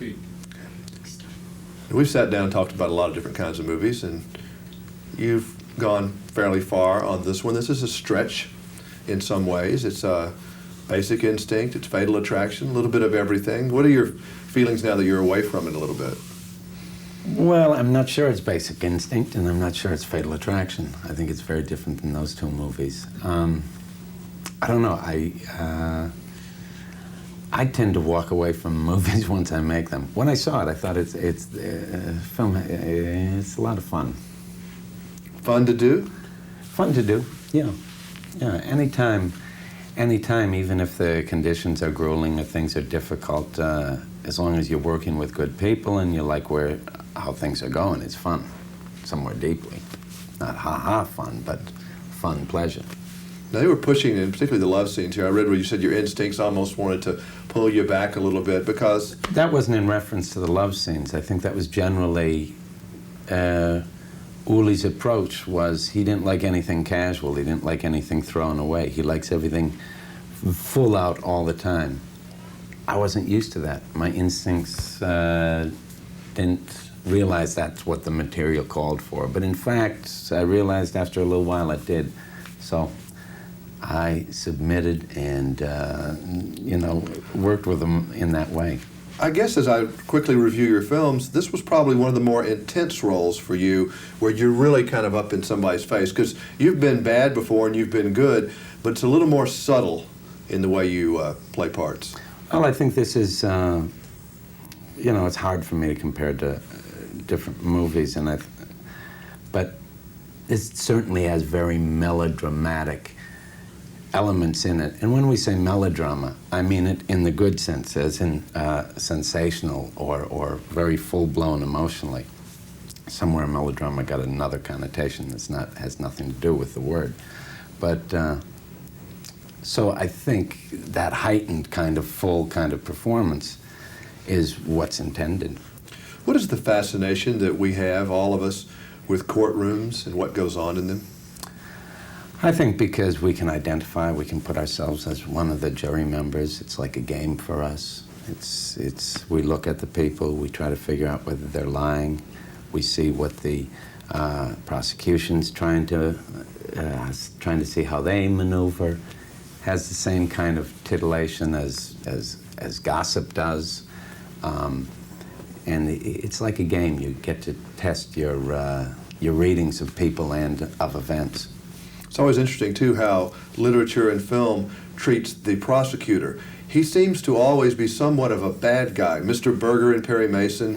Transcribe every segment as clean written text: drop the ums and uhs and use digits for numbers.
speak. We've sat down and talked about a lot of different kinds of movies, and you've gone fairly far on this one. This is a stretch in some ways. It's Basic Instinct, it's Fatal Attraction, a little bit of everything. What are your feelings now that you're away from it a little bit? Well, I'm not sure it's Basic Instinct, and I'm not sure it's Fatal Attraction. I think it's very different than those two movies. I don't know. I tend to walk away from movies once I make them. When I saw it, I thought it's film. It's a lot of fun. Fun to do? Fun to do. Yeah. Anytime, even if the conditions are grueling or things are difficult, as long as you're working with good people and you like how things are going, it's fun, somewhere deeply. Not ha-ha fun, but fun pleasure. Now, they were pushing, and particularly the love scenes here. I read where you said your instincts almost wanted to pull you back a little bit because... That wasn't in reference to the love scenes. I think that was generally... Uli's approach was he didn't like anything casual. He didn't like anything thrown away. He likes everything full out all the time. I wasn't used to that. My instincts didn't realize that's what the material called for. But in fact, I realized after a little while it did. So I submitted and, worked with them in that way. I guess as I quickly review your films, this was probably one of the more intense roles for you where you're really kind of up in somebody's face because you've been bad before and you've been good, but it's a little more subtle in the way you play parts. Well, I think this is, it's hard for me to compare to different movies, but it certainly has very melodramatic elements in it. And when we say melodrama, I mean it in the good sense, as in sensational or very full-blown emotionally. Somewhere melodrama got another connotation has nothing to do with the word. But so I think that heightened kind of full kind of performance is what's intended. What is the fascination that we have, all of us, with courtrooms and what goes on in them? I think because we can identify, we can put ourselves as one of the jury members. It's like a game for us. We look at the people, we try to figure out whether they're lying. We see what the prosecution's trying to see how they maneuver. Has the same kind of titillation as gossip does. And it's like a game. You get to test your readings of people and of events. It's always interesting, too, how literature and film treats the prosecutor. He seems to always be somewhat of a bad guy. Mr. Berger in Perry Mason,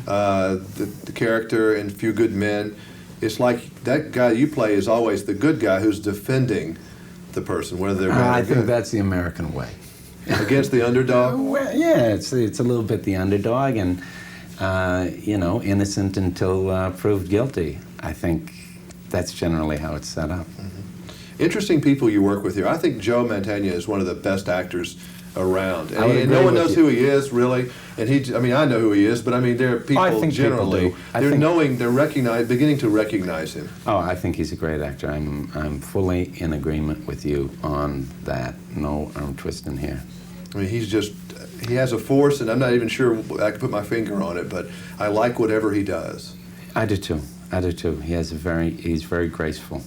the character in Few Good Men. It's like that guy you play is always the good guy who's defending the person, whether they're bad or good. I think that's the American way. Against the underdog? Well, yeah, it's a little bit the underdog and, innocent until proved guilty. I think that's generally how it's set up. Interesting people you work with here. I think Joe Mantegna is one of the best actors around. And no one knows who he is, really. And I know who he is, but there are people generally, they're beginning to recognize him. Oh, I think he's a great actor. I'm fully in agreement with you on that. No arm twisting here. He has a force, and I'm not even sure I can put my finger on it, but I like whatever he does. I do too. He's very graceful.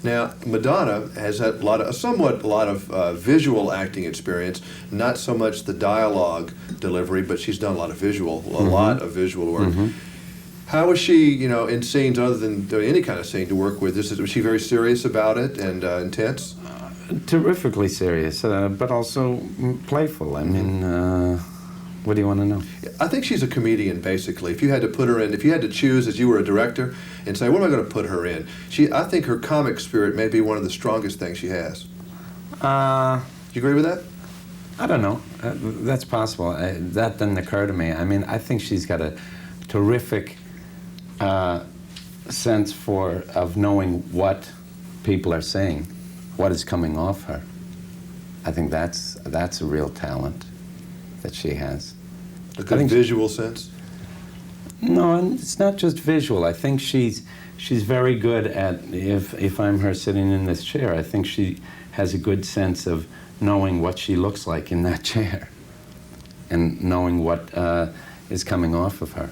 Now, Madonna has had a lot of visual acting experience, not so much the dialogue delivery, but she's done a lot of visual work. How was she, in scenes other than any kind of scene to work with? Was she very serious about it and intense? Terrifically serious, but also playful. What do you want to know? I think she's a comedian, basically. If you had to put her in, if you had to choose as you were a director and say, what am I going to put her in? I think her comic spirit may be one of the strongest things she has. Do you agree with that? I don't know. That's possible. That didn't occur to me. I think she's got a terrific sense of knowing what people are saying, what is coming off her. I think that's a real talent that she has. A good visual sense? No, and it's not just visual. I think she's very good at, if I'm her sitting in this chair, I think she has a good sense of knowing what she looks like in that chair and knowing what is coming off of her.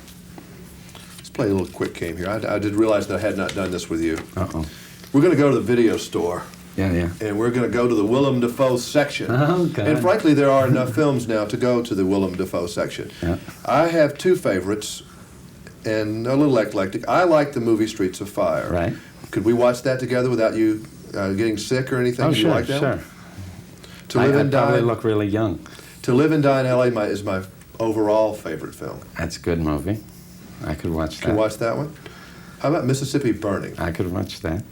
Let's play a little quick game here. I did realize that I had not done this with you. Uh-oh. We're going to go to the video store. Yeah. And we're going to go to the Willem Dafoe section. Oh, God. And frankly, there are enough films now to go to the Willem Dafoe section. Yeah. I have two favorites, and a little eclectic. I like the movie Streets of Fire. Right. Could we watch that together without you getting sick or anything? Oh, Do you sure, like that sure. one? To Live and I probably Die. look really young. To Live and Die in L.A. is my overall favorite film. That's a good movie. I could watch that. Can you watch that one? How about Mississippi Burning? I could watch that.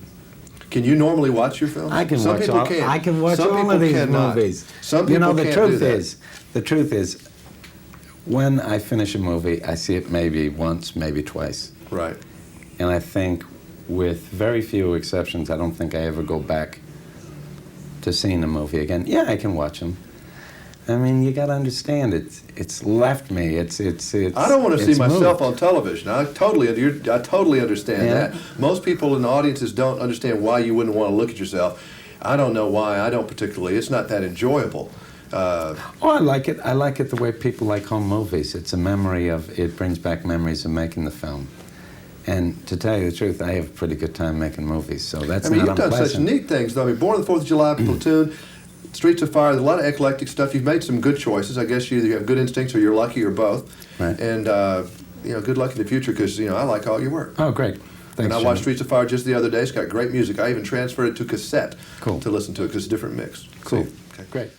Can you normally watch your films? I can Some watch people all. can. I can watch Some all people of these cannot. movies. Some people you know, the can't truth do that. the truth is, when I finish a movie, I see it maybe once, maybe twice, Right. and I think, with very few exceptions, I don't think I ever go back to seeing a movie again. Yeah, I can watch them. I mean, you got to understand, it's left me. It's. I don't want to see myself on television. I totally understand Yeah. that. Most people in the audiences don't understand why you wouldn't want to look at yourself. I don't know why. I don't particularly. It's not that enjoyable. Oh, I like it. I like it the way people like home movies. It's a memory of. It brings back memories of making the film. And to tell you the truth, I have a pretty good time making movies. So that's I mean, not you've done such unpleasant. neat things, though. I mean, Born on the 4th of July, Platoon, Streets of Fire, a lot of eclectic stuff. You've made some good choices. I guess you either have good instincts or you're lucky or both. Right. And, good luck in the future because, I like all your work. Oh, great. Thanks, And I Jim. watched Streets of Fire just the other day. It's got great music. I even transferred it to cassette Cool. to listen to it because it's a different mix. Cool. See? Okay, great.